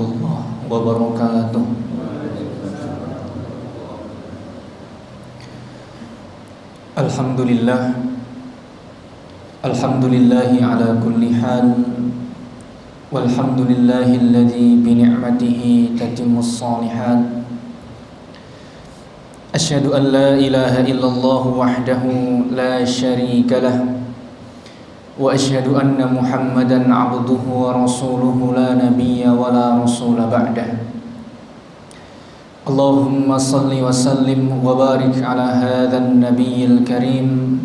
warahmatullahi wabarakatuh. Alhamdulillahi ala kulli hal, walhamdulillahi alladzi bi ni'matihi tatimmus shalihat. Asyhadu an la ilaha illallah wahdahu la syarika lah, wa asyhadu anna Muhammadan abduhu wa rasuluhu la nabiyya wa la rasula ba'dah. Allahumma salli wa sallim wa barik ala hadzal nabiyil karim,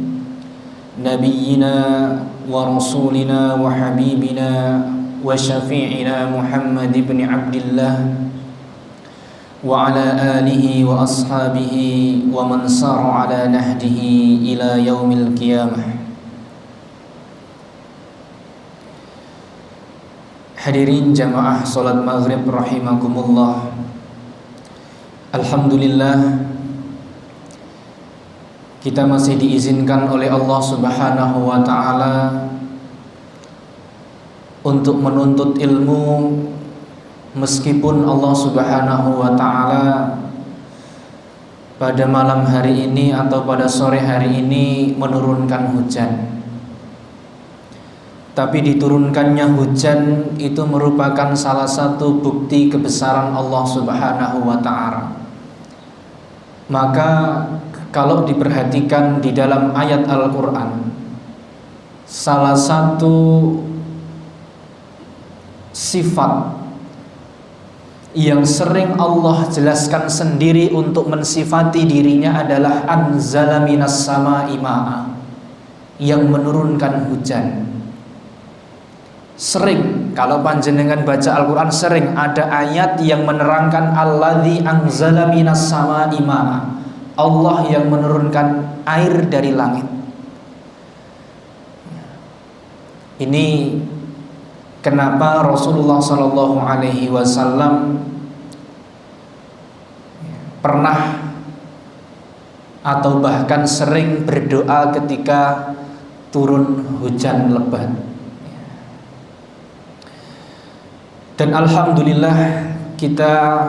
nabiyyina wa rasulina wa habibina wa syafi'ina Muhammad ibn Abdillah wa ala alihi wa ashabihi wa man sara ala nahdihi ila yaumil qiyamah. Hadirin jamaah salat maghrib rahimakumullah. Alhamdulillah, kita masih diizinkan oleh Allah Subhanahu wa ta'ala untuk menuntut ilmu, meskipun Allah Subhanahu wa ta'ala pada malam hari ini atau pada sore hari ini menurunkan hujan. Tapi diturunkannya hujan itu merupakan salah satu bukti kebesaran Allah Subhanahu wa ta'ala. Maka kalau diperhatikan di dalam ayat Al-Quran, salah satu sifat yang sering Allah jelaskan sendiri untuk mensifati dirinya adalah anzala minas sama'i ma'a, yang menurunkan hujan. Sering kalau panjenengan baca Al-Quran, sering ada ayat yang menerangkan alladzi anzala minas sama'i ma'a, Allah yang menurunkan air dari langit. Ini kenapa Rasulullah SAW pernah atau bahkan sering berdoa ketika turun hujan lebat. Dan alhamdulillah kita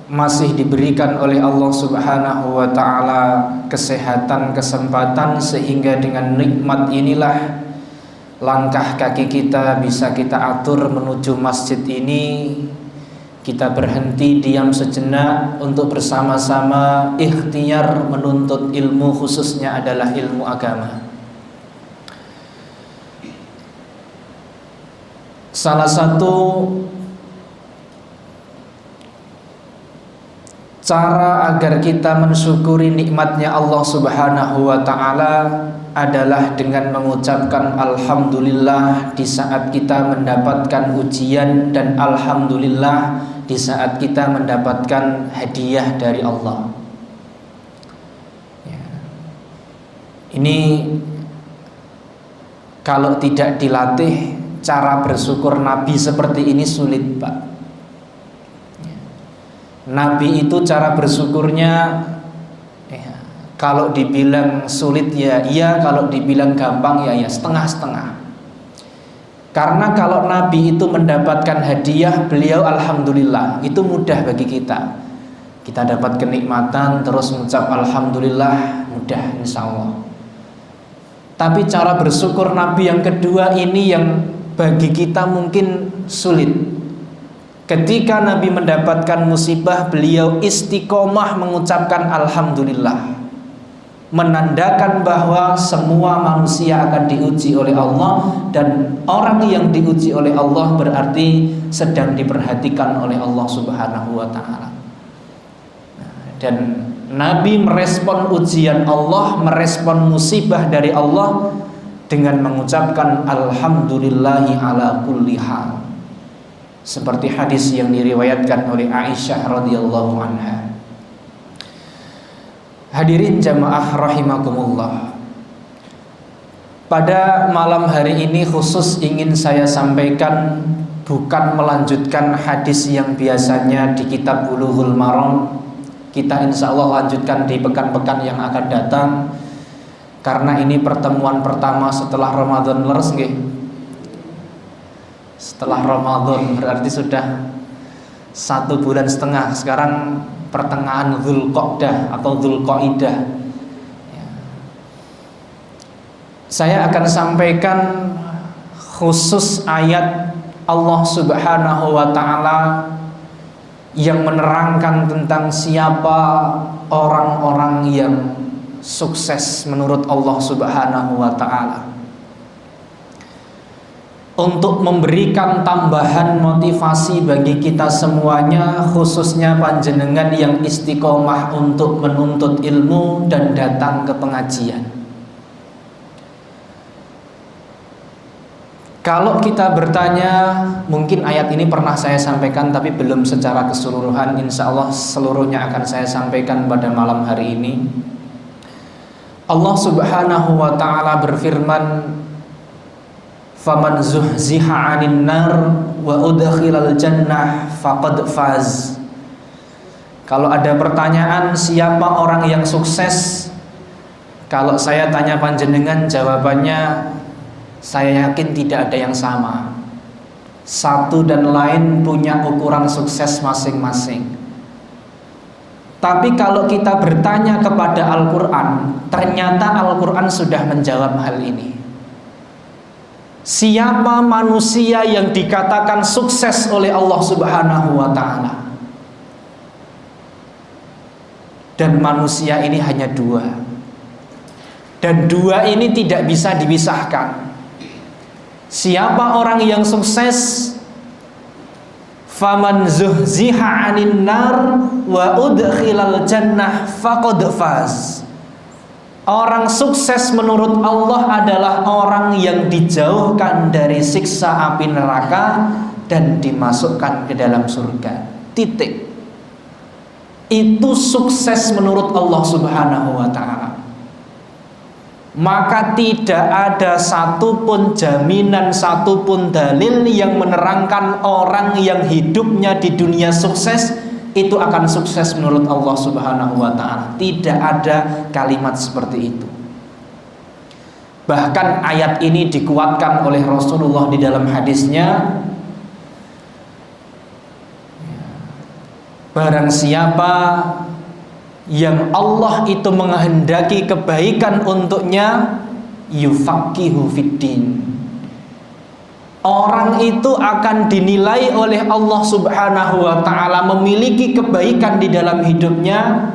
masih diberikan oleh Allah Subhanahu wa ta'ala kesehatan, kesempatan, sehingga dengan nikmat inilah langkah kaki kita bisa kita atur menuju masjid ini. Kita berhenti diam sejenak untuk bersama-sama ikhtiar menuntut ilmu, khususnya adalah ilmu agama. Salah satu cara agar kita mensyukuri nikmatnya Allah Subhanahu wa ta'ala adalah dengan mengucapkan alhamdulillah di saat kita mendapatkan ujian, dan alhamdulillah di saat kita mendapatkan hadiah dari Allah. Ini kalau tidak dilatih, cara bersyukur Nabi seperti ini sulit, Pak. Nabi itu cara bersyukurnya kalau dibilang sulit ya iya, kalau dibilang gampang ya setengah-setengah. Karena kalau Nabi itu mendapatkan hadiah, beliau alhamdulillah, itu mudah bagi kita. Kita dapat kenikmatan terus mengucap alhamdulillah, mudah insyaallah. Tapi cara bersyukur Nabi yang kedua ini yang bagi kita mungkin sulit. Ketika Nabi mendapatkan musibah, beliau istiqomah mengucapkan alhamdulillah, menandakan bahwa semua manusia akan diuji oleh Allah, dan orang yang diuji oleh Allah berarti sedang diperhatikan oleh Allah Subhanahu wa ta'ala. Dan Nabi merespon ujian Allah, merespon musibah dari Allah dengan mengucapkan alhamdulillahi ala kulli hal, seperti hadis yang diriwayatkan oleh Aisyah radhiyallahu anha. Hadirin jamaah rahimakumullah, pada malam hari ini khusus ingin saya sampaikan, bukan melanjutkan hadis yang biasanya di kitab Bulughul Maram. Kita insya Allah lanjutkan di pekan-pekan yang akan datang, karena ini pertemuan pertama setelah Ramadan leres nggih. Setelah Ramadan berarti sudah 1,5 bulan. Sekarang pertengahan Dzulqa'dah atau Dzulqa'idah. Saya akan sampaikan khusus ayat Allah Subhanahu wa ta'ala yang menerangkan tentang siapa orang-orang yang sukses menurut Allah Subhanahu wa ta'ala, untuk memberikan tambahan motivasi bagi kita semuanya, khususnya panjenengan yang istiqomah untuk menuntut ilmu dan datang ke pengajian. Kalau kita bertanya, mungkin ayat ini pernah saya sampaikan tapi belum secara keseluruhan. Insya Allah seluruhnya akan saya sampaikan pada malam hari ini. Allah Subhanahu wa ta'ala berfirman, "Faman zuhziha 'anil nar wa udkhilal jannah faqad faz." Kalau ada pertanyaan siapa orang yang sukses, kalau saya tanya panjenengan, jawabannya saya yakin tidak ada yang sama. Satu dan lain punya ukuran sukses masing-masing. Tapi kalau kita bertanya kepada Al-Quran, ternyata Al-Quran sudah menjawab hal ini. Siapa manusia yang dikatakan sukses oleh Allah Subhanahu wa ta'ala? Dan manusia ini hanya dua, dan dua ini tidak bisa dipisahkan. Siapa orang yang sukses? Faman zuhziha 'anil nar wa udkhilal jannah faqad faz. Orang sukses menurut Allah adalah orang yang dijauhkan dari siksa api neraka dan dimasukkan ke dalam surga. Titik. Itu sukses menurut Allah Subhanahu wa ta'ala. Maka tidak ada satupun jaminan, satupun dalil yang menerangkan orang yang hidupnya di dunia sukses itu akan sukses menurut Allah Subhanahu wa ta'ala. Tidak ada kalimat seperti itu. Bahkan ayat ini dikuatkan oleh Rasulullah di dalam hadisnya, barang siapa yang Allah itu menghendaki kebaikan untuknya, yufaqihu fiddin, orang itu akan dinilai oleh Allah Subhanahu wa ta'ala memiliki kebaikan di dalam hidupnya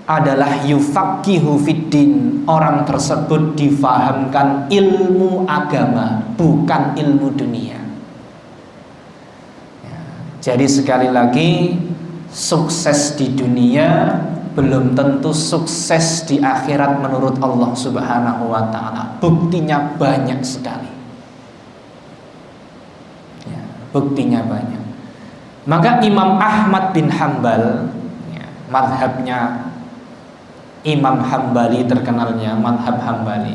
adalah yufaqihu fiddin. Orang tersebut difahamkan ilmu agama, bukan ilmu dunia. Jadi sekali lagi, sukses di dunia belum tentu sukses di akhirat menurut Allah Subhanahu wa ta'ala. Buktinya banyak sekali. Buktinya banyak. Maka Imam Ahmad bin Hambal, madhabnya Imam Hambali terkenalnya, madhab Hambali,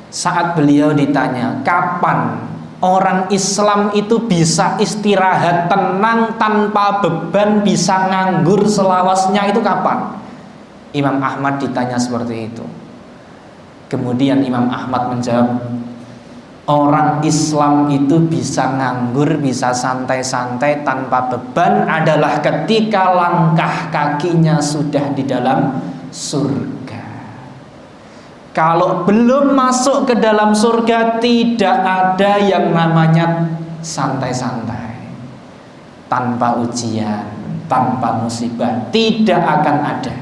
saat beliau ditanya kapan orang Islam itu bisa istirahat tenang tanpa beban, bisa nganggur selawasnya, itu kapan? Imam Ahmad ditanya seperti itu. Kemudian Imam Ahmad menjawab, orang Islam itu bisa nganggur, bisa santai-santai tanpa beban adalah ketika langkah kakinya sudah di dalam surga. Kalau belum masuk ke dalam surga, tidak ada yang namanya santai-santai, tanpa ujian, tanpa musibah, tidak akan ada.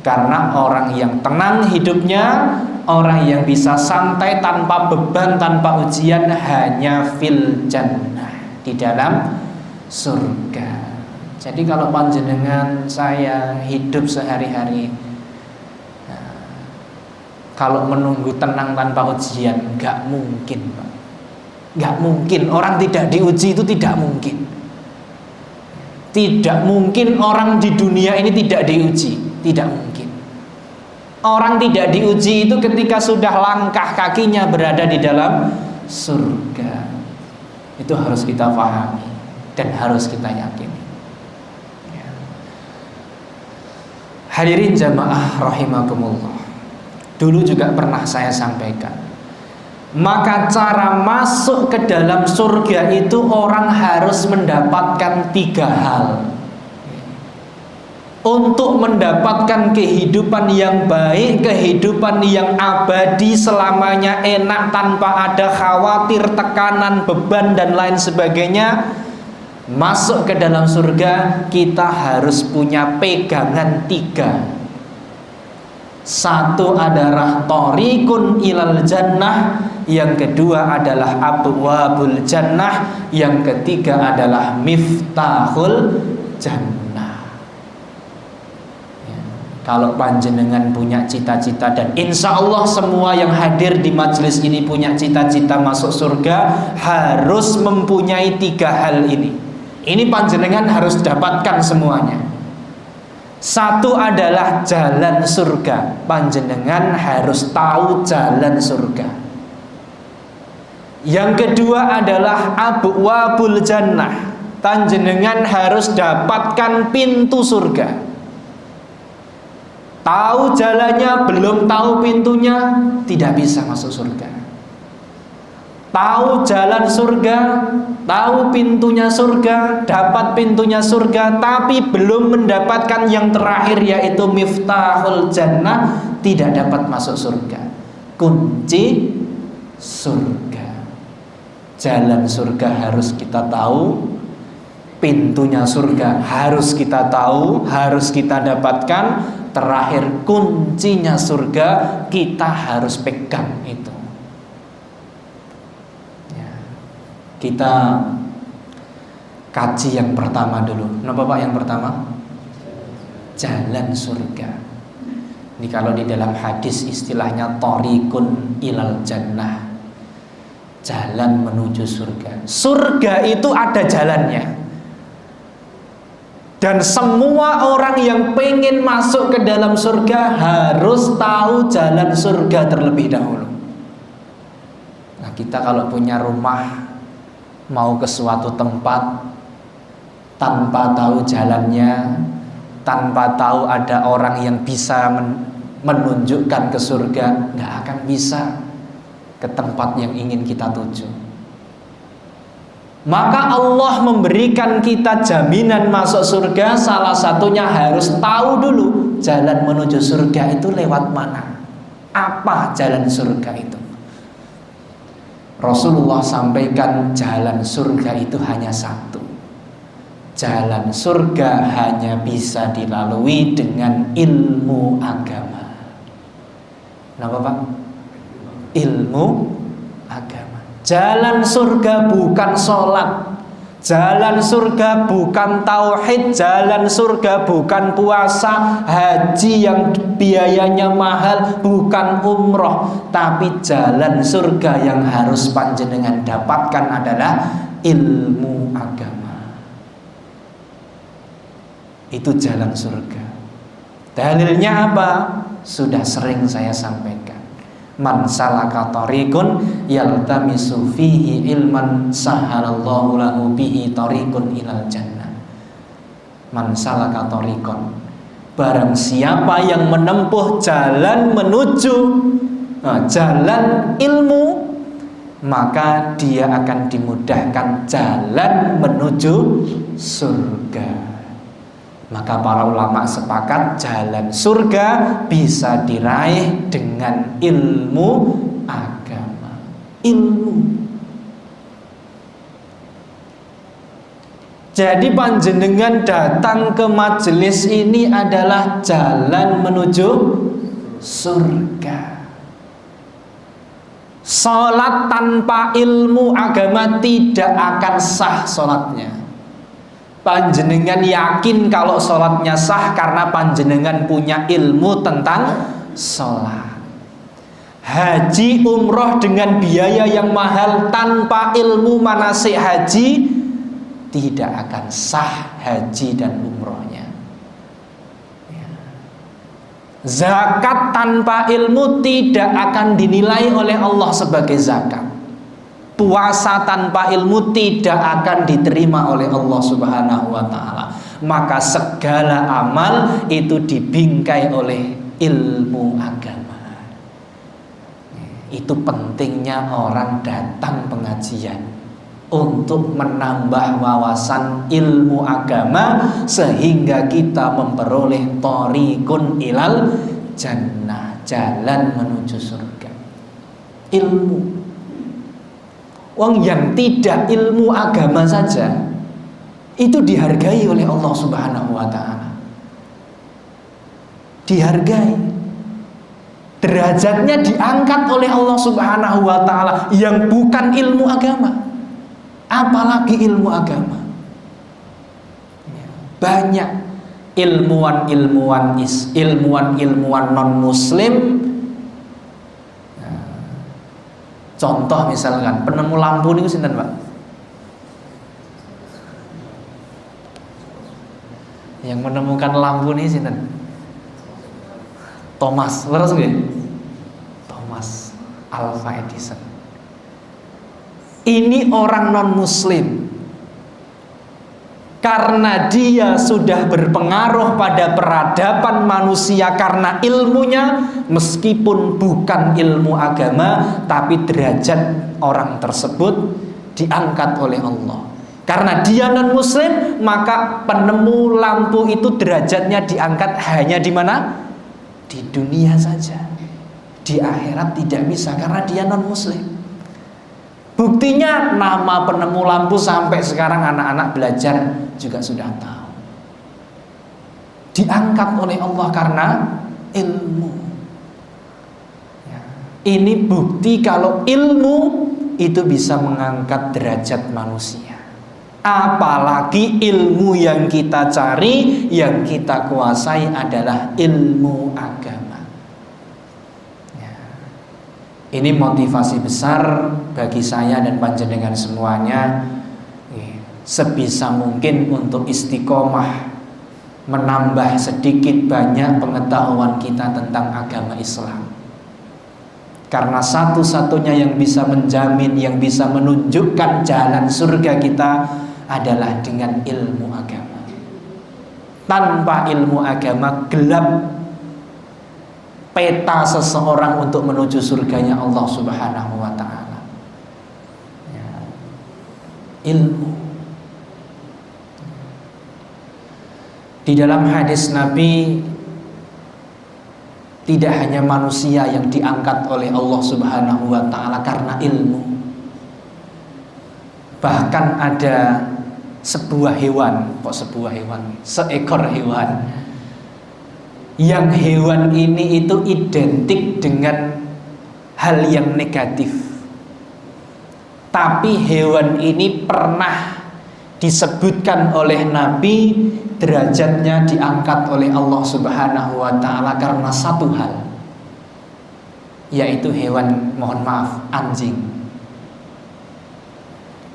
Karena orang yang tenang hidupnya, orang yang bisa santai tanpa beban, tanpa ujian, hanya fil jannah, di dalam surga. Jadi kalau panjenengan saya hidup sehari-hari, kalau menunggu tenang tanpa ujian, gak mungkin, Pak. Gak mungkin. Orang tidak diuji itu tidak mungkin. Tidak mungkin orang di dunia ini tidak diuji. Tidak mungkin. Orang tidak diuji itu ketika sudah langkah kakinya berada di dalam surga. Itu harus kita pahami dan harus kita yakini. Hadirin jamaah rahimakumullah. Dulu juga pernah saya sampaikan, Maka cara masuk ke dalam surga itu orang harus mendapatkan 3 hal. Untuk mendapatkan kehidupan yang baik, kehidupan yang abadi selamanya, enak tanpa ada khawatir, tekanan, beban dan lain sebagainya, masuk ke dalam surga kita harus punya pegangan 3. Satu adalah thoriqun ilal jannah, yang kedua adalah abwabul jannah, yang ketiga adalah miftahul jannah. Ya, kalau panjenengan punya cita-cita, dan insya Allah semua yang hadir di majelis ini punya cita-cita masuk surga, harus mempunyai 3 hal ini. Ini panjenengan harus dapatkan semuanya. Satu adalah jalan surga. Panjenengan harus tahu jalan surga. Yang kedua adalah abwabul jannah. Panjenengan harus dapatkan pintu surga. Tahu jalannya, belum tahu pintunya, tidak bisa masuk surga. Tahu jalan surga, tahu pintunya surga, dapat pintunya surga, tapi belum mendapatkan yang terakhir, yaitu miftahul jannah, tidak dapat masuk surga. Kunci surga. Jalan surga harus kita tahu, pintunya surga harus kita tahu, harus kita dapatkan, terakhir kuncinya surga kita harus pegang itu. Kita kaji yang pertama dulu. Kenapa Pak yang pertama? Jalan surga. Ini kalau di dalam hadis istilahnya thoriqun ilal jannah, jalan menuju surga. Surga itu ada jalannya. Dan semua orang yang pengen masuk ke dalam surga harus tahu jalan surga terlebih dahulu. Nah, kita kalau punya rumah, mau ke suatu tempat tanpa tahu jalannya, tanpa tahu ada orang yang bisa menunjukkan ke surga, nggak akan bisa ke tempat yang ingin kita tuju. Maka Allah memberikan kita jaminan masuk surga, salah satunya harus tahu dulu jalan menuju surga itu lewat mana. Apa jalan surga itu? Rasulullah sampaikan jalan surga itu hanya satu. Jalan surga hanya bisa dilalui dengan ilmu agama. Kenapa Pak? Ilmu agama. Jalan surga bukan sholat, jalan surga bukan tauhid, jalan surga bukan puasa, haji yang biayanya mahal, bukan umroh. Tapi jalan surga yang harus panjenengan dapatkan adalah ilmu agama. Itu jalan surga. Dalilnya apa? Sudah sering saya sampaikan. Man salaka thariqun yaltamisu fihi ilman sahalallahu lahu bihi thariqun ilal jannah. Man salaka thariqun, barang siapa yang menempuh jalan menuju jalan ilmu, maka dia akan dimudahkan jalan menuju surga. Maka para ulama sepakat jalan surga bisa diraih dengan ilmu agama. Ilmu. Jadi panjenengan datang ke majelis ini adalah jalan menuju surga. Salat tanpa ilmu agama tidak akan sah salatnya. Panjenengan yakin kalau sholatnya sah karena panjenengan punya ilmu tentang sholat. Haji umroh dengan biaya yang mahal tanpa ilmu manasik haji, tidak akan sah haji dan umrohnya. Zakat tanpa ilmu tidak akan dinilai oleh Allah sebagai zakat. Puasa tanpa ilmu tidak akan diterima oleh Allah Subhanahu wa ta'ala. Maka segala amal itu dibingkai oleh ilmu agama. Itu pentingnya orang datang pengajian untuk menambah wawasan ilmu agama sehingga kita memperoleh thoriqun ilal jannah, jalan menuju surga. Ilmu. Wong yang tidak ilmu agama saja itu dihargai oleh Allah Subhanahu wa taala. Dihargai. Derajatnya diangkat oleh Allah Subhanahu wa taala yang bukan ilmu agama. Apalagi ilmu agama. Banyak ilmuwan non muslim. Contoh misalkan penemu lampu niku sinten, Pak? Yang menemukan lampu ini sinten? Thomas, leres nggih? Thomas Alva Edison. Ini orang non muslim. Karena dia sudah berpengaruh pada peradaban manusia karena ilmunya, meskipun bukan ilmu agama, tapi derajat orang tersebut diangkat oleh Allah. Karena dia non muslim, maka penemu lampu itu derajatnya diangkat hanya di mana? Di dunia saja. Di akhirat tidak bisa karena dia non muslim. Buktinya nama penemu lampu sampai sekarang anak-anak belajar juga sudah tahu. Diangkat oleh Allah karena ilmu. Ya. Ini bukti kalau ilmu itu bisa mengangkat derajat manusia. Apalagi ilmu yang kita cari, yang kita kuasai adalah ilmu agama. Ini motivasi besar bagi saya dan panjenengan semuanya, sebisa mungkin untuk istiqomah menambah sedikit banyak pengetahuan kita tentang agama Islam. Karena satu-satunya yang bisa menjamin, yang bisa menunjukkan jalan surga kita adalah dengan ilmu agama. Tanpa ilmu agama gelap peta seseorang untuk menuju surganya Allah Subhanahu wa ta'ala. Ya. Ilmu. Di dalam hadis Nabi, tidak hanya manusia yang diangkat oleh Allah Subhanahu wa ta'ala karena ilmu. Bahkan ada seekor hewan, seekor hewan, yang hewan ini itu identik dengan hal yang negatif. Tapi hewan ini pernah disebutkan oleh Nabi derajatnya diangkat oleh Allah Subhanahu wa ta'ala karena satu hal, yaitu hewan, mohon maaf, anjing.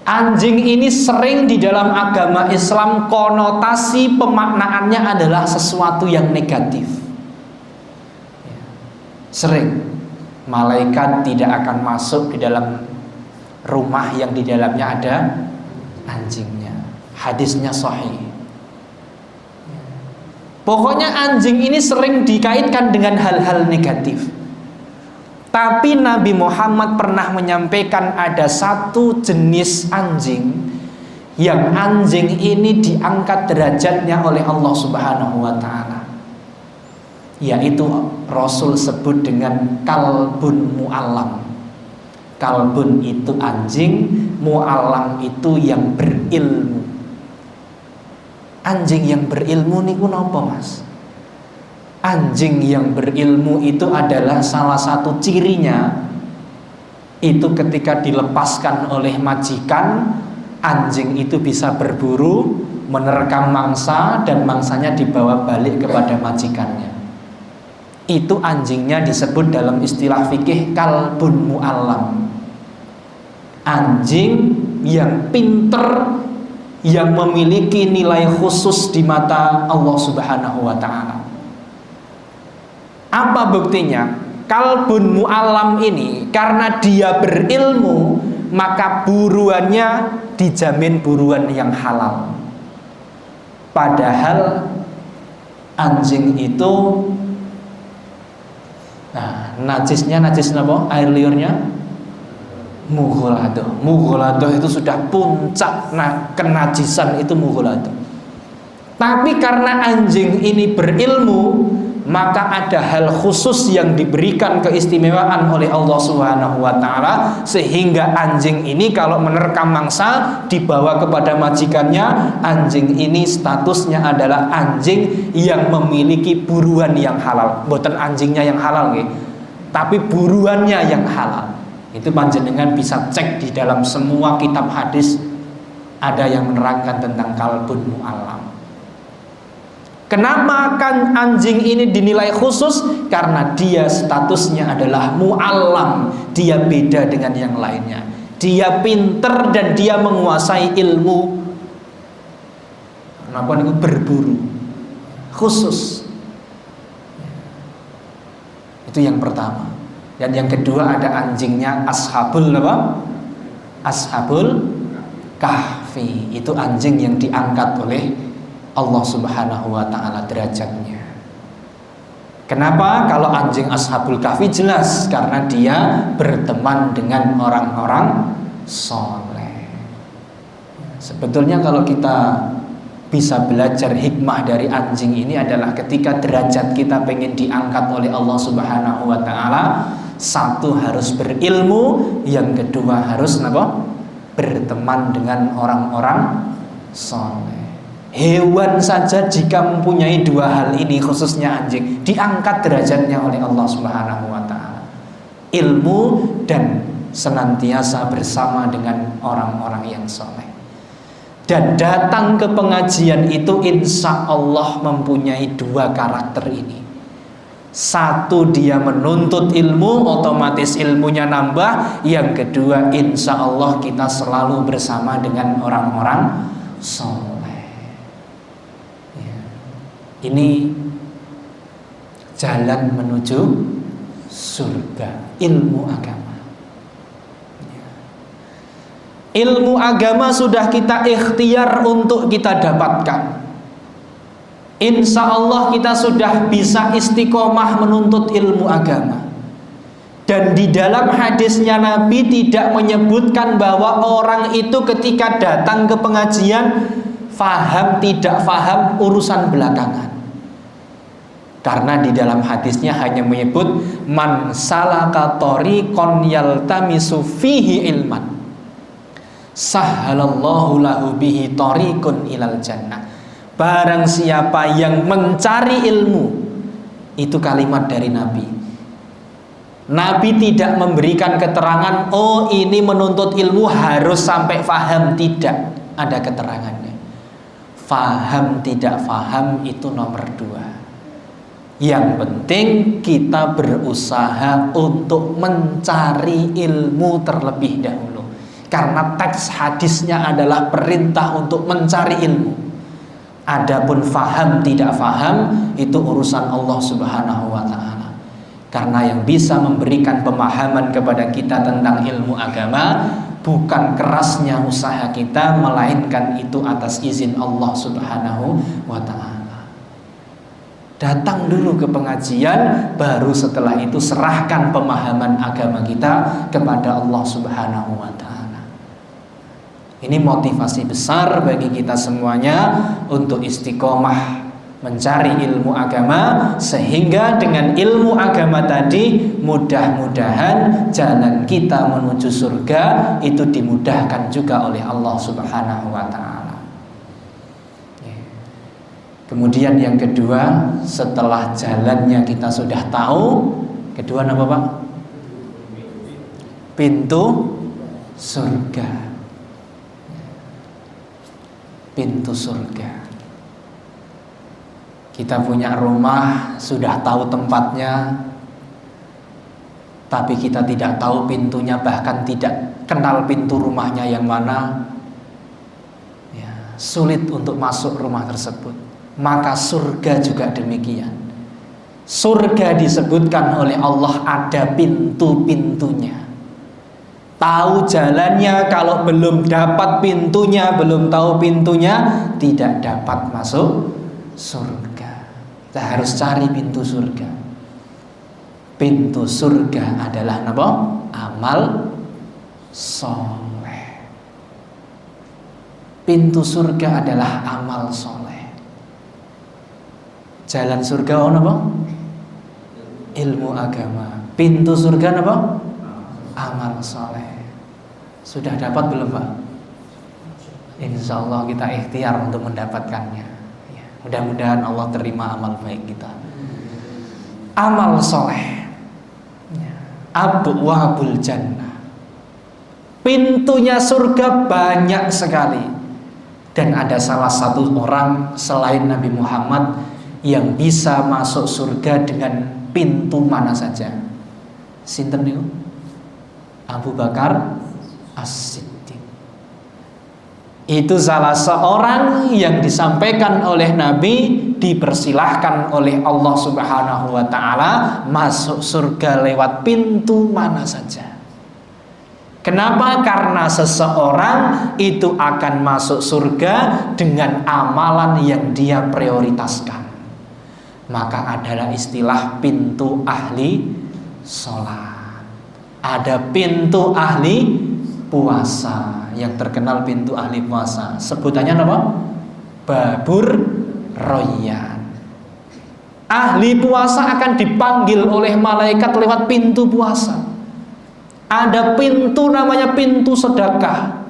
Anjing ini sering di dalam agama Islam konotasi pemaknaannya adalah sesuatu yang negatif. Sering malaikat tidak akan masuk di dalam rumah yang di dalamnya ada anjingnya. Hadisnya sahih. Pokoknya anjing ini sering dikaitkan dengan hal-hal negatif. Tapi Nabi Muhammad pernah menyampaikan ada satu jenis anjing yang anjing ini diangkat derajatnya oleh Allah Subhanahu wa ta'ala, yaitu Rasul sebut dengan kalbun mu'allam. Kalbun itu anjing, mu'allam itu yang berilmu. Anjing yang berilmu niku napa, Mas? Anjing yang berilmu itu adalah salah satu cirinya itu ketika dilepaskan oleh majikan, anjing itu bisa berburu, menerkam mangsa, dan mangsanya dibawa balik kepada majikannya. Itu anjingnya disebut dalam istilah fikih kalbun mu'allam. Anjing yang pinter, yang memiliki nilai khusus di mata Allah Subhanahu wa ta'ala. Apa buktinya? Kalbun mu'allam ini karena dia berilmu, maka buruannya dijamin buruan yang halal. Padahal anjing itu najisnya najis apa? Air liurnya mughaladzah. Mughaladzah itu sudah puncak kenajisan, itu mughaladzah. Tapi karena anjing ini berilmu, maka ada hal khusus yang diberikan keistimewaan oleh Allah Subhanahu wa taala, sehingga anjing ini kalau menerkam mangsa dibawa kepada majikannya, anjing ini statusnya adalah anjing yang memiliki buruan yang halal. Bukan anjingnya yang halal nggih, tapi buruannya yang halal. Itu panjenengan bisa cek di dalam semua kitab hadis, ada yang menerangkan tentang kalbun mu'allam. Kenapa kan anjing ini dinilai khusus? Karena dia statusnya adalah mu'allam. Dia beda dengan yang lainnya. Dia pinter dan dia menguasai ilmu. Kenapa itu berburu khusus? Itu yang pertama. Dan yang kedua ada anjingnya ashabul apa? Ashabul kahfi. Itu anjing yang diangkat oleh Allah Subhanahu wa ta'ala derajatnya. Kenapa? Kalau anjing ashabul kahfi jelas karena dia berteman dengan orang-orang soleh. Sebetulnya kalau kita bisa belajar hikmah dari anjing ini adalah ketika derajat kita pengen diangkat oleh Allah Subhanahu wa ta'ala, satu harus berilmu, yang kedua harus apa? Berteman dengan orang-orang soleh. Hewan saja jika mempunyai dua hal ini, khususnya anjing, diangkat derajatnya oleh Allah Subhanahu wa ta'ala. Ilmu dan senantiasa bersama dengan orang-orang yang soleh. Dan datang ke pengajian itu insya Allah mempunyai dua karakter ini. Satu, dia menuntut ilmu, otomatis ilmunya nambah. Yang kedua, insya Allah kita selalu bersama dengan orang-orang soleh. Ini jalan menuju surga, ilmu agama. Ilmu agama sudah kita ikhtiar untuk kita dapatkan. Insya Allah kita sudah bisa istiqomah menuntut ilmu agama. Dan di dalam hadisnya Nabi tidak menyebutkan bahwa orang itu ketika datang ke pengajian faham tidak faham urusan belakangan. Karena di dalam hadisnya hanya menyebut man salaka tariqan yaltamisu fihi ilman sahhalallahu lahu bihi tariqun ilal jannah. Barang siapa yang mencari ilmu, itu kalimat dari Nabi. Nabi tidak memberikan keterangan, oh ini menuntut ilmu harus sampai faham, tidak ada keterangannya. Faham tidak faham itu nomor dua. Yang penting kita berusaha untuk mencari ilmu terlebih dahulu. Karena teks hadisnya adalah perintah untuk mencari ilmu. Adapun faham tidak faham itu urusan Allah Subhanahu wa ta'ala. Karena yang bisa memberikan pemahaman kepada kita tentang ilmu agama bukan kerasnya usaha kita, melainkan itu atas izin Allah Subhanahu wa ta'ala. Datang dulu ke pengajian, baru setelah itu serahkan pemahaman agama kita kepada Allah Subhanahu wa ta'ala. Ini motivasi besar bagi kita semuanya untuk istiqomah mencari ilmu agama, sehingga dengan ilmu agama tadi mudah-mudahan jalan kita menuju surga itu dimudahkan juga oleh Allah Subhanahu wa ta'ala. Kemudian yang kedua, setelah jalannya kita sudah tahu, kedua apa Pak? Pintu surga. Pintu surga. Kita punya rumah, sudah tahu tempatnya, tapi kita tidak tahu pintunya, bahkan tidak kenal pintu rumahnya yang mana. Ya, sulit untuk masuk rumah tersebut. Maka surga juga demikian. Surga disebutkan oleh Allah ada pintu-pintunya. Tahu jalannya, kalau belum dapat pintunya, belum tahu pintunya, tidak dapat masuk surga. Kita harus cari pintu surga. Pintu surga adalah apa? Amal soleh. Pintu surga adalah amal soleh. Jalan surga apa? Ilmu agama. Pintu surga apa? Amal soleh. Sudah dapat belum Pak? Insya Allah kita ikhtiar untuk mendapatkannya. Mudah-mudahan Allah terima amal baik kita. Amal soleh, abwabul jannah, pintunya surga banyak sekali. Dan ada salah satu orang selain Nabi Muhammad yang bisa masuk surga dengan pintu mana saja. Sinten niku? Abu Bakar As-Siddiq. Itu salah seorang yang disampaikan oleh Nabi, dipersilahkan oleh Allah Subhanahu wa ta'ala masuk surga lewat pintu mana saja. Kenapa? Karena seseorang itu akan masuk surga dengan amalan yang dia prioritaskan. Maka adalah istilah pintu ahli sholat. Ada pintu ahli puasa. Yang terkenal pintu ahli puasa, sebutannya apa? Babur Royyan. Ahli puasa akan dipanggil oleh malaikat lewat pintu puasa. Ada pintu namanya pintu sedekah.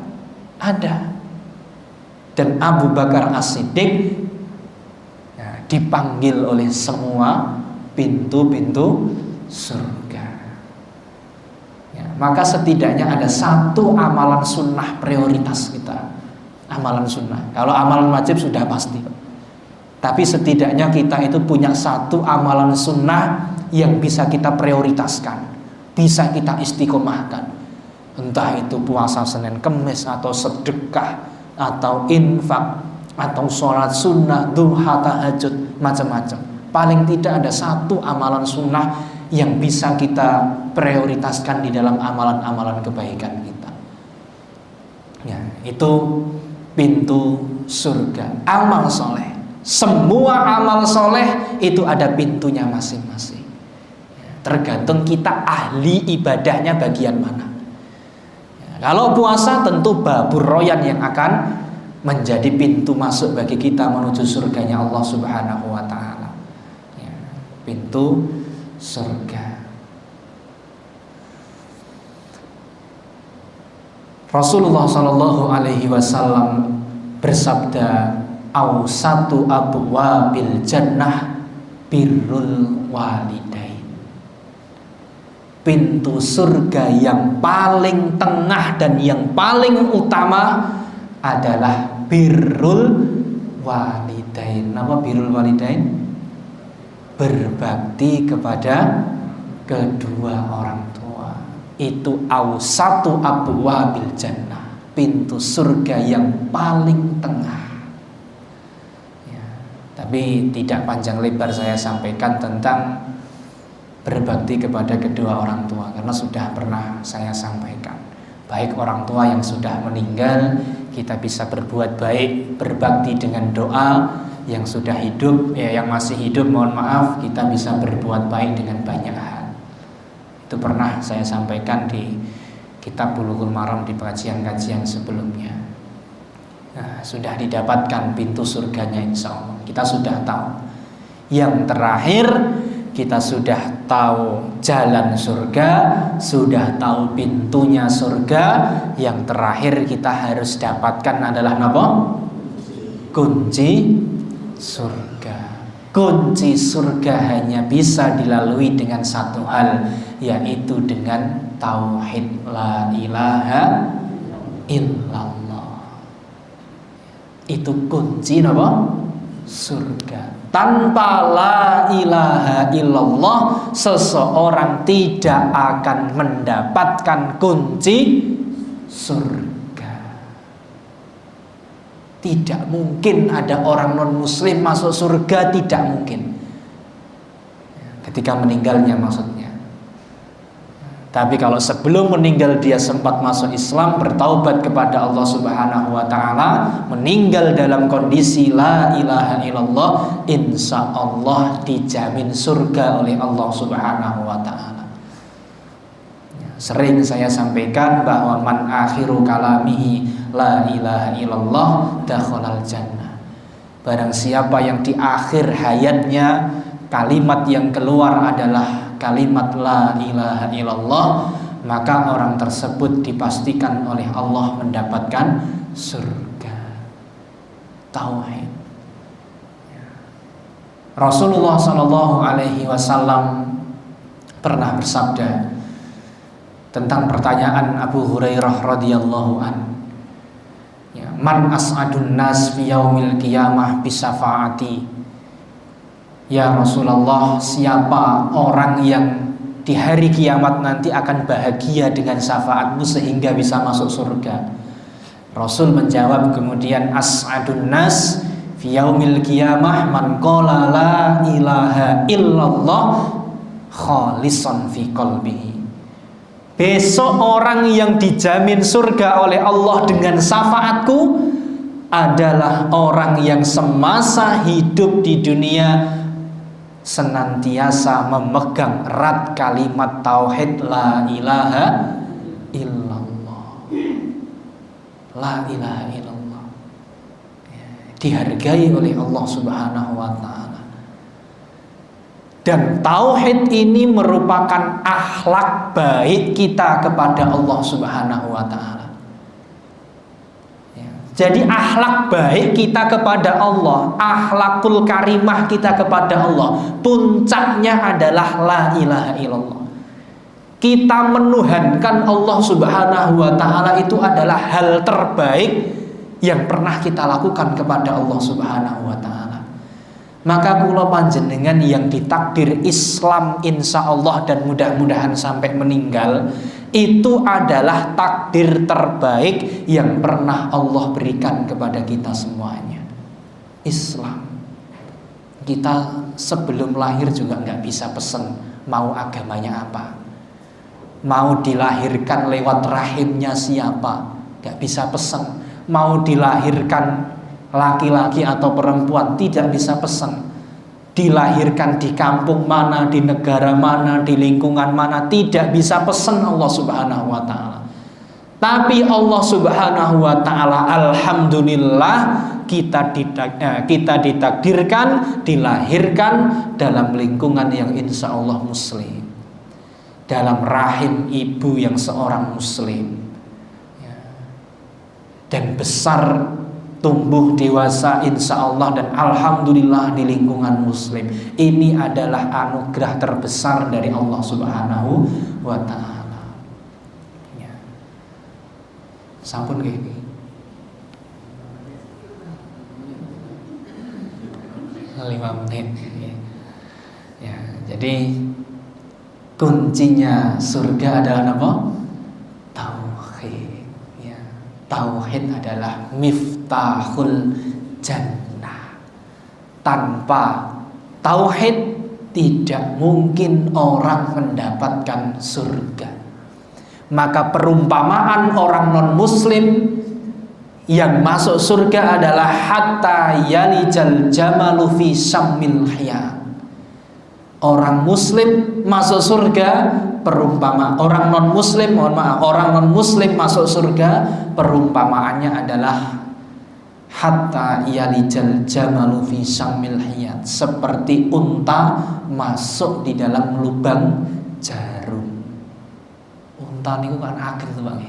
Ada. Dan Abu Bakar As-Siddiq dipanggil oleh semua pintu-pintu surga. Maka setidaknya ada satu amalan sunnah prioritas kita. Amalan sunnah. Kalau amalan wajib sudah pasti. Tapi setidaknya kita itu punya satu amalan sunnah yang bisa kita prioritaskan, bisa kita istiqomahkan. Entah itu puasa Senin Kemis, atau sedekah, atau infak, atau sholat sunnah, duha, tahajud, macam-macam. Paling tidak ada satu amalan sunnah yang bisa kita prioritaskan di dalam amalan-amalan kebaikan kita. Ya, itu pintu surga. Amal soleh, semua amal soleh itu ada pintunya masing-masing. Tergantung kita ahli ibadahnya bagian mana. Kalau puasa tentu babur royan yang akan menjadi pintu masuk bagi kita menuju surganya Allah Subhanahu wa ta'ala. Pintu surga. Rasulullah Shallallahu Alaihi Wasallam bersabda, "Awsatu abwabil jannah birrul walidain." Pintu surga yang paling tengah dan yang paling utama adalah birrul walidain. Apa birrul walidain? Berbakti kepada kedua orang tua. Itu awsatu abwabil jannah, pintu surga yang paling tengah. Ya, tapi tidak panjang lebar saya sampaikan tentang berbakti kepada kedua orang tua, karena sudah pernah saya sampaikan. Baik orang tua yang sudah meninggal, kita bisa berbuat baik, berbakti dengan doa. Yang sudah hidup, yang masih hidup, mohon maaf, kita bisa berbuat baik dengan banyak hal. Itu pernah saya sampaikan di kitab Bulughul Maram di kajian-kajian sebelumnya. Nah, sudah didapatkan pintu surganya insya Allah. Kita sudah tahu. Yang terakhir, kita sudah tahu jalan surga, sudah tahu pintunya surga. Yang terakhir kita harus dapatkan adalah apa? Kunci surga. Kunci surga hanya bisa dilalui dengan satu hal, yaitu dengan tauhid la ilaha illallah. Itu kunci apa? Surga. Tanpa la ilaha illallah, seseorang tidak akan mendapatkan kunci surga. Tidak mungkin ada orang non-muslim masuk surga, tidak mungkin. Ketika meninggalnya maksudnya. Tapi kalau sebelum meninggal dia sempat masuk Islam, bertaubat kepada Allah Subhanahu wa taala, meninggal dalam kondisi la ilaha illallah, insya Allah dijamin surga oleh Allah Subhanahu wa taala. Sering saya sampaikan bahwa man akhiru kalamihi la ilaha illallah dakhalal jannah. Barang siapa yang di akhir hayatnya kalimat yang keluar adalah kalimat la ilaha illallah, maka orang tersebut dipastikan oleh Allah mendapatkan surga. Tauhid. Rasulullah Shallallahu Alaihi Wasallam pernah bersabda tentang pertanyaan Abu Hurairah radhiyallahu an, man as'adun nas fi yaumil qiyamah bisafaati. Ya Rasulullah, siapa orang yang di hari kiamat nanti akan bahagia dengan syafaatmu sehingga bisa masuk surga? Rasul menjawab kemudian, as'adun nas fi yaumil qiyamah man qala la ilaha illallah khalisan fi qalbihi. Besok orang yang dijamin surga oleh Allah dengan syafaatku adalah orang yang semasa hidup di dunia senantiasa memegang erat kalimat tauhid la ilaha illallah. La ilaha illallah, dihargai oleh Allah Subhanahu wa taala. Dan tauhid ini merupakan akhlak baik kita kepada Allah Subhanahu wa taala. Jadi akhlak baik kita kepada Allah, akhlakul karimah kita kepada Allah, puncaknya adalah la ilaha illallah. Kita menuhankan Allah Subhanahu wa taala itu adalah hal terbaik yang pernah kita lakukan kepada Allah Subhanahu wa taala. Maka kula panjenengan yang ditakdir Islam insya Allah dan mudah-mudahan sampai meninggal, itu adalah takdir terbaik yang pernah Allah berikan kepada kita semuanya. Islam. Kita sebelum lahir juga nggak bisa pesen mau agamanya apa, mau dilahirkan lewat rahimnya siapa, nggak bisa pesen. Mau dilahirkan laki-laki atau perempuan, tidak bisa pesen. Dilahirkan di kampung mana, di negara mana, di lingkungan mana, tidak bisa pesen Allah Subhanahu wa taala. Tapi Allah Subhanahu wa taala, alhamdulillah kita ditakdirkan dilahirkan dalam lingkungan yang insya Allah muslim, dalam rahim ibu yang seorang muslim, dan besar, tumbuh dewasa insya Allah dan alhamdulillah di lingkungan muslim. Ini adalah anugerah terbesar dari Allah Subhanahu wa ta'ala. Ya. Sampun ini 5 menit. Ya, jadi kuncinya surga adalah apa? Tauhid. Ya. Tauhid adalah miftahul jannah. Tanpa tauhid tidak mungkin orang mendapatkan surga. Maka perumpamaan orang non-muslim yang masuk surga adalah hatta yalijal jamalu fi sammil khiyat. Orang muslim masuk surga, perumpama orang non-muslim, orang non-muslim masuk surga, perumpamaannya adalah hatta yalijal jamalu fi sammil khiyat, seperti unta masuk di dalam lubang jarum. Unta niku kan ageng tuh Bang.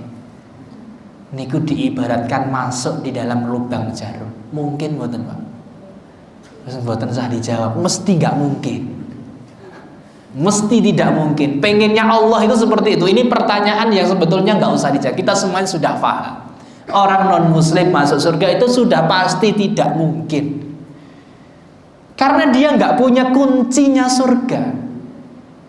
Niku diibaratkan masuk di dalam lubang jarum. Mungkin mboten, Pak? Mboten usah dijawab, mesti nggak mungkin. Mesti tidak mungkin. Pengennya Allah itu seperti itu. Ini pertanyaan yang sebetulnya nggak usah dijawab. Kita semuanya sudah paham. Orang non muslim masuk surga itu sudah pasti tidak mungkin. Karena dia nggak punya kuncinya surga.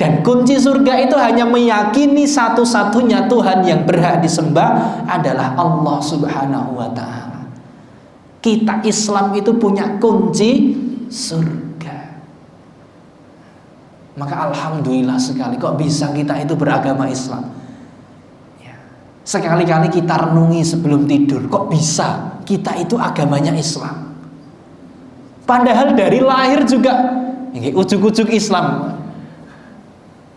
Dan kunci surga itu hanya meyakini satu-satunya Tuhan yang berhak disembah adalah Allah Subhanahu wa ta'ala. Kita Islam itu punya kunci surga. Maka alhamdulillah sekali kok bisa kita itu beragama Islam. Ya. Sekali-kali kita renungi sebelum tidur, kok bisa kita itu agamanya Islam. Padahal dari lahir juga ini ujuk-ujuk Islam.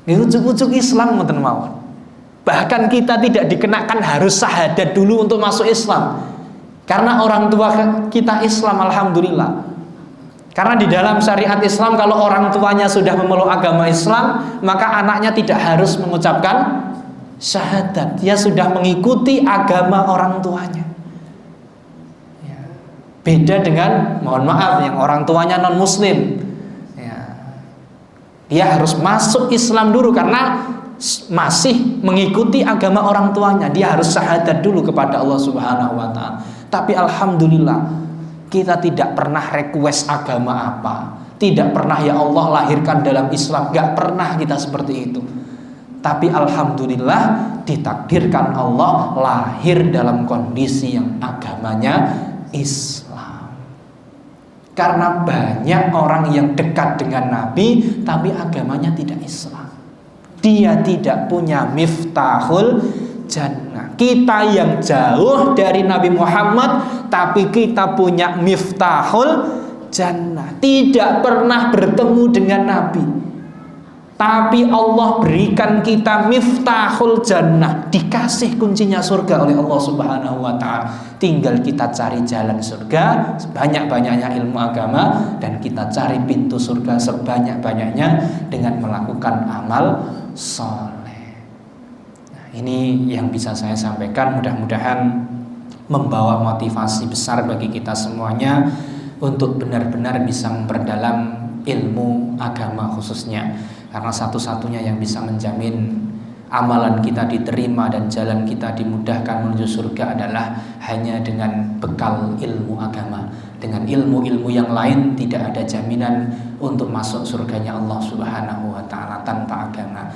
Ini ujuk-ujuk Islam mboten mawon. Bahkan kita tidak dikenakan harus syahadat dulu untuk masuk Islam. Karena orang tua kita Islam, alhamdulillah. Karena di dalam syariat Islam kalau orang tuanya sudah memeluk agama Islam, maka anaknya tidak harus mengucapkan syahadat. Dia sudah mengikuti agama orang tuanya. Ya. Beda dengan, mohon maaf, yang orang tuanya non muslim. Ya. Dia harus masuk Islam dulu karena masih mengikuti agama orang tuanya. Dia harus syahadat dulu kepada Allah Subhanahu wa ta'ala. Tapi alhamdulillah kita tidak pernah request agama apa, tidak pernah ya Allah lahirkan dalam Islam, gak pernah kita seperti itu. Tapi alhamdulillah ditakdirkan Allah lahir dalam kondisi yang agamanya Islam. Karena banyak orang yang dekat dengan Nabi tapi agamanya tidak Islam. Dia tidak punya miftahul jannah. Kita yang jauh dari Nabi Muhammad tapi kita punya miftahul jannah. Tidak pernah bertemu dengan Nabi, tapi Allah berikan kita miftahul jannah, dikasih kuncinya surga oleh Allah Subhanahu wa ta'ala. Tinggal kita cari jalan surga sebanyak-banyaknya ilmu agama, dan kita cari pintu surga sebanyak-banyaknya dengan melakukan amal soleh. Ini yang bisa saya sampaikan, mudah-mudahan membawa motivasi besar bagi kita semuanya untuk benar-benar bisa memperdalam ilmu agama khususnya. Karena satu-satunya yang bisa menjamin amalan kita diterima dan jalan kita dimudahkan menuju surga adalah hanya dengan bekal ilmu agama. Dengan ilmu-ilmu yang lain tidak ada jaminan untuk masuk surganya Allah Subhanahu wa ta'ala tanpa agama.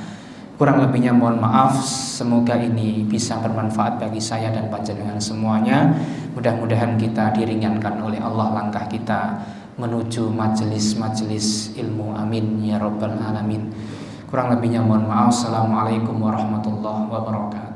Kurang lebihnya mohon maaf. Semoga ini bisa bermanfaat bagi saya dan panjenengan semuanya. Mudah-mudahan kita diringankan oleh Allah langkah kita menuju majelis-majelis ilmu. Amin ya rabbal alamin. Kurang lebihnya mohon maaf. Assalamualaikum warahmatullahi wabarakatuh.